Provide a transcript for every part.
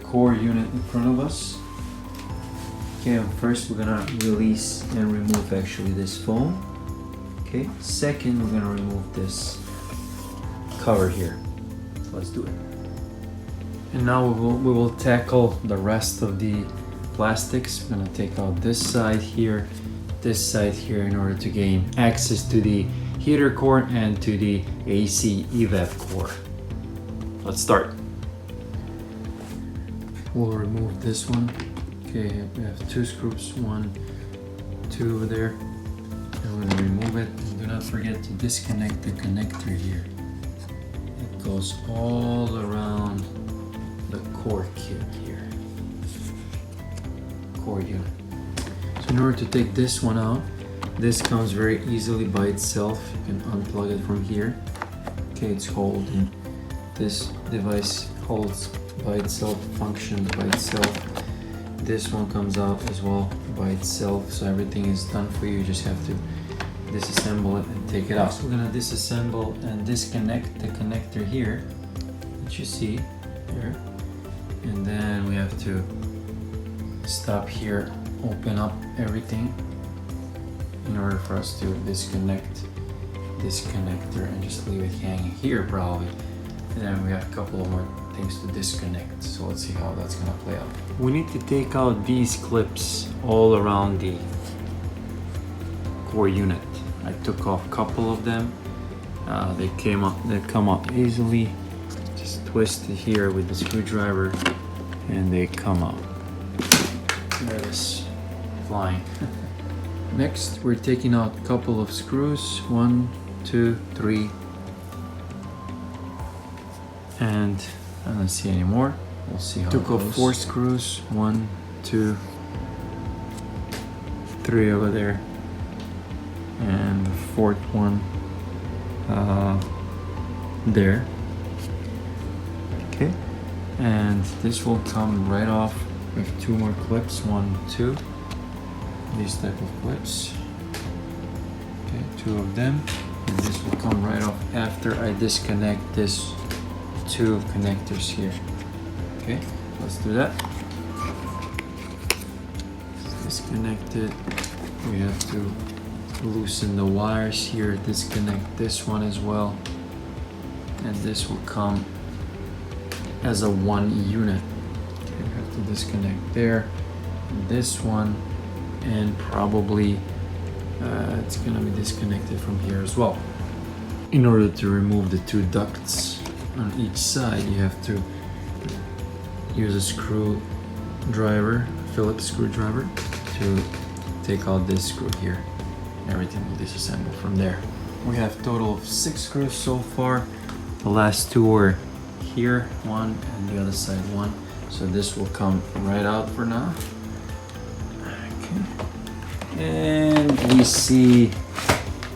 core unit in front of us. Okay, first we're gonna release and remove actually this foam. Okay, second we're gonna remove this cover here. So let's do it. And now we will tackle the rest of the plastics. We're gonna take out this side here in order to gain access to the heater core and to the AC evap core. Let's start. We'll remove this one. Okay, we have 2 screws, 1, 2 over there. And we're gonna remove it. And do not forget to disconnect the connector here. It goes all around the core kit here. Core unit. So in order to take this one out, this comes very easily by itself. You can unplug it from here. Okay, it's holding. This device holds by itself, functions by itself. This one comes out as well by itself, so everything is done for you. You just have to disassemble it and take it out. So we're gonna disassemble and disconnect the connector here that you see here, and then we have to stop here, open up everything in order for us to disconnect this connector and just leave it hanging here probably. And then we have a couple of more things to disconnect, so let's see how that's gonna play out. We need to take out these clips all around the core unit. I took off a couple of them. They come up easily. Just twist it here with the screwdriver and they come out. There it is, flying. Next, we're taking out a couple of screws. 1, 2, 3. And I don't see any more. We'll see how it goes. Took off 4 screws. 1, 2, 3 over there. And the 4th one there. Okay. And this will come right off with 2 more clips. 1, 2. These type of clips. Okay, 2 of them. And this will come right off after I disconnect this 2 connectors here. Okay, let's do that. Disconnect it. We have to loosen the wires here, disconnect this one as well. And this will come as a 1 unit. Okay, we have to disconnect there. This one, and probably it's gonna be disconnected from here as well. In order to remove the 2 ducts on each side, you have to use a screwdriver, Phillips screwdriver, to take out this screw here. Everything will disassemble from there. We have a total of 6 screws so far. The last 2 were here, 1, and the other side 1. So this will come right out for now. Okay. And we see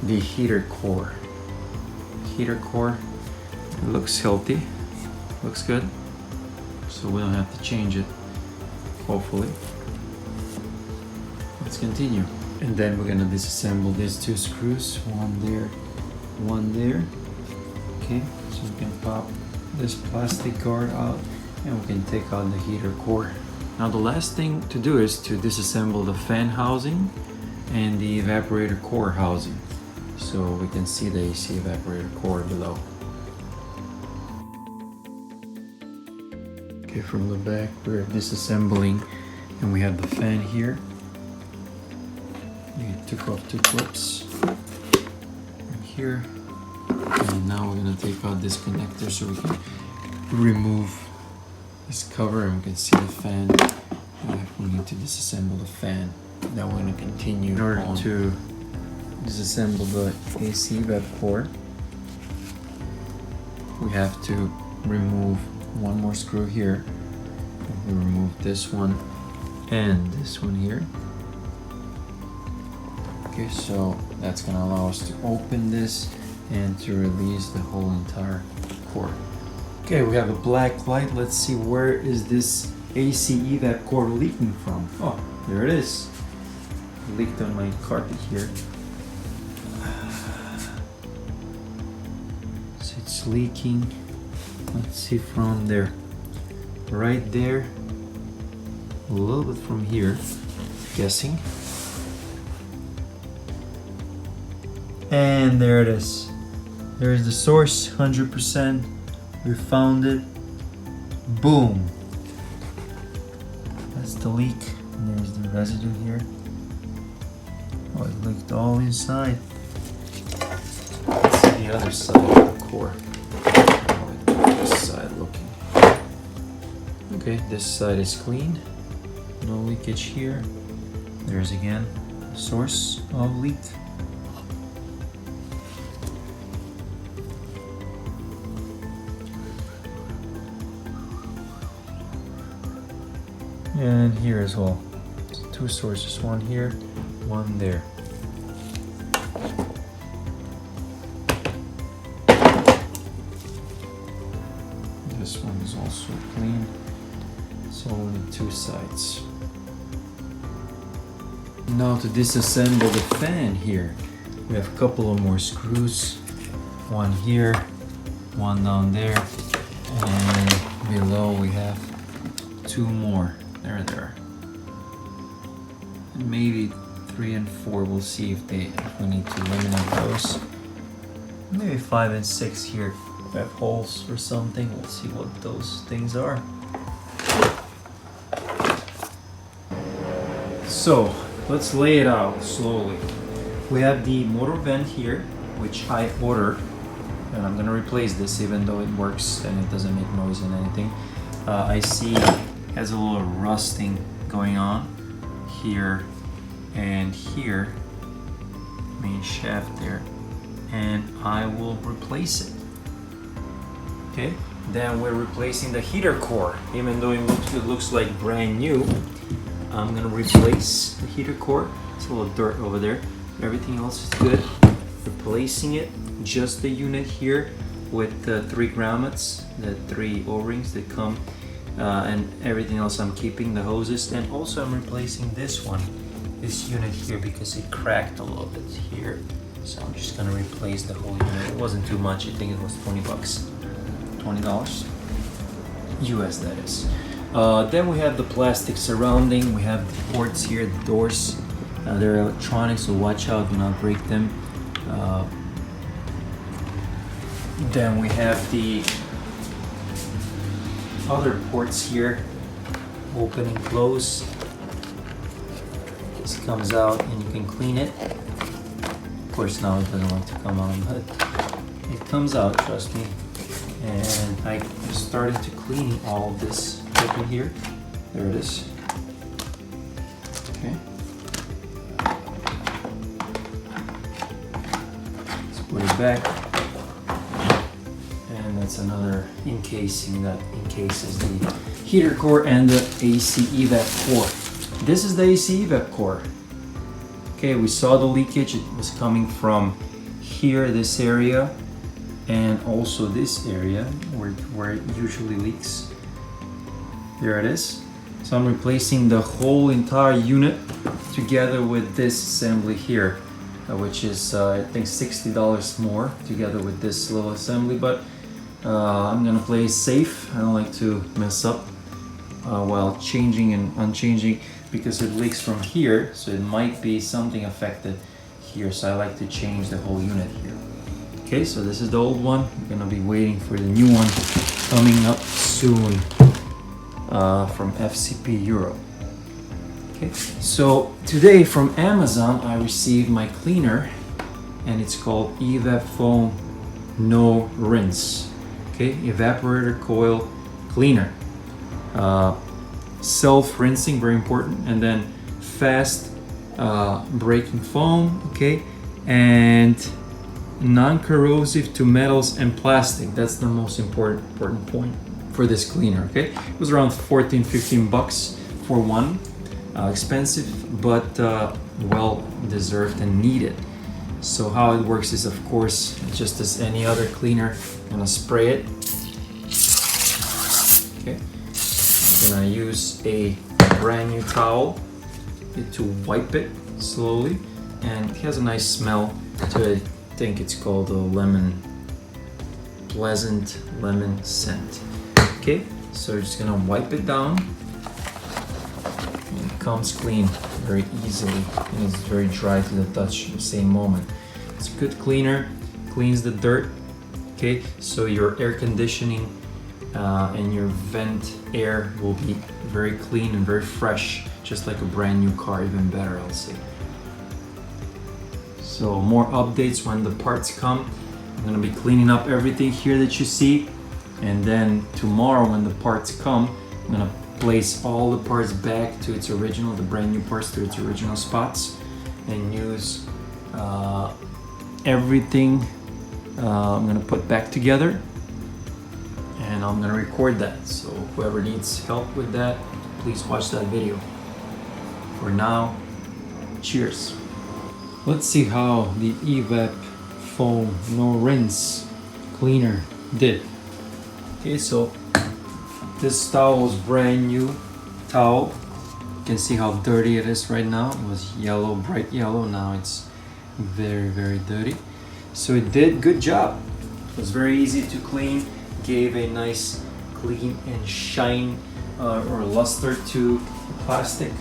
the heater core. Heater core. It looks healthy, looks good, so we don't have to change it, hopefully. Let's continue. And then we're gonna disassemble these 2 screws, 1 there, 1 there. Okay, so we can pop this plastic guard out and we can take out the heater core. Now the last thing to do is to disassemble the fan housing and the evaporator core housing, so we can see the AC evaporator core below. Okay, from the back we're disassembling and we have the fan here. We took off 2 clips from here, and now we're going to take out this connector so we can remove this cover and we can see the fan. We need to disassemble the fan. Now we're going to continue. In order to disassemble the AC evap core, we have to remove 1 more screw here. We remove this one and this one here. Okay, so that's gonna allow us to open this and to release the whole entire core. Okay, we have a black light. Let's see, where is this AC evap core leaking from? Oh, there it is. It leaked on my carpet here. So it's leaking. Let's see from there. right there, a little bit from here, guessing. And there it is. There's the source, 100%. We found it. Boom. That's the leak. And there's the residue here. Oh, it leaked all inside. Let's see the other side of the core. This side looking. Okay, this side is clean. No leakage here. There's again the source of leak. And here as well. So two sources, one here, one there. This one is also clean. So only two sides. Now to disassemble the fan here, we have a couple of more screws. One here, one down there, and below we have two more. There. And maybe 3 and 4. We'll see if we need to eliminate those. Maybe 5 and 6 here. We have holes or something. We'll see what those things are. So let's lay it out slowly. We have the motor vent here, which I ordered, and I'm gonna replace this even though it works and it doesn't make noise and anything. I see has a little rusting going on here and here, main shaft there, and I will replace it. Okay, then we're replacing the heater core. Even though it looks like brand new, I'm gonna replace the heater core. It's a little dirt over there, but everything else is good. Replacing it, just the unit here with the 3 grommets, the 3 O-rings that come. And everything else I'm keeping, the hoses, and also I'm replacing this unit here because it cracked a little bit here. So I'm just gonna replace the whole unit. It wasn't too much, I think it was 20 bucks. $20 US, that is. Then we have the plastic surrounding, we have the ports here, the doors. They're electronic, so watch out, do not break them. Then we have the other ports here, open and close. This comes out and you can clean it. Of course now it doesn't want to come out, but it comes out, trust me. And I started to clean all of this open here. There it is. Okay. Let's put it back. And that's another encasing that encases the heater core and the AC evap core. This is the AC evap core. Okay, we saw the leakage. It was coming from here, this area, and also this area where it usually leaks. There it is. So I'm replacing the whole entire unit together with this assembly here, which is I think $60 more together with this little assembly, but I'm gonna play safe. I don't like to mess up while changing and unchanging because it leaks from here, so it might be something affected here, so I like to change the whole unit here. Okay, so this is the old one. I'm gonna be waiting for the new one coming up soon from FCP Europe. Okay, so today from Amazon I received my cleaner, and it's called Evap Foam No Rinse. Okay, evaporator coil cleaner. Self-rinsing, very important, and then fast breaking foam, okay, and non-corrosive to metals and plastic. That's the most important point for this cleaner, okay? It was around 14-15 bucks for one. Expensive, but well deserved and needed. So how it works is, of course, just as any other cleaner, I'm gonna spray it. Okay, I'm gonna use a brand new towel to wipe it slowly, and it has a nice smell to it. I think it's called a pleasant lemon scent. Okay, So you're just gonna wipe it down. And it comes clean very easily, and it's very dry to the touch at the same moment. It's a good cleaner, cleans the dirt. Okay, so your air conditioning and your vent air will be very clean and very fresh, just like a brand new car, even better, I'll say. So more updates when the parts come. I'm gonna be cleaning up everything here that you see, and then tomorrow when the parts come, I'm gonna place all the parts back to its original, the brand new parts to its original spots, and use everything I'm gonna put back together, and I'm gonna record that. So whoever needs help with that, please watch that video. For now, cheers. Let's see how the Evap Foam No Rinse Cleaner did. Okay, so this towel is brand new towel. You can see how dirty it is right now. It was yellow, bright yellow. Now it's very, very dirty. So it did good job. It was very easy to clean. Gave a nice clean and shine or luster to the plastic.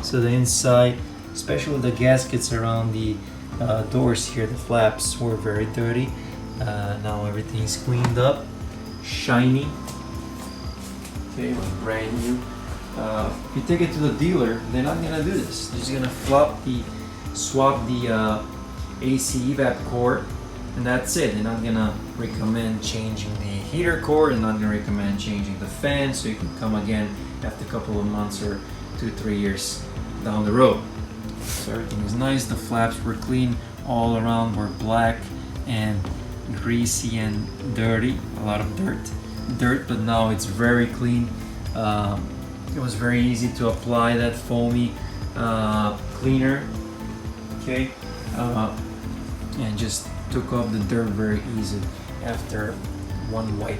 So the inside, especially the gaskets around the doors here, the flaps were very dirty. Now everything's cleaned up, shiny. Okay, it was brand new. If you take it to the dealer, they're not gonna do this. They're just gonna swap the AC Evap core, and that's it. They're not gonna recommend changing the heater core. They're not gonna recommend changing the fan, so you can come again after a couple of months or 2-3 years down the road. So everything is nice. The flaps were clean all around, were black and greasy and dirty, a lot of dirt, but now it's very clean. It was very easy to apply that foamy cleaner, okay, and just took off the dirt very easy after one wipe.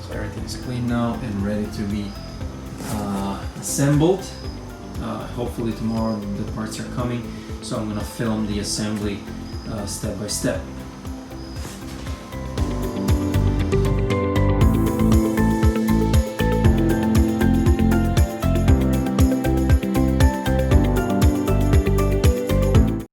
So everything's clean now and ready to be assembled. Hopefully tomorrow the parts are coming, so I'm gonna film the assembly step by step.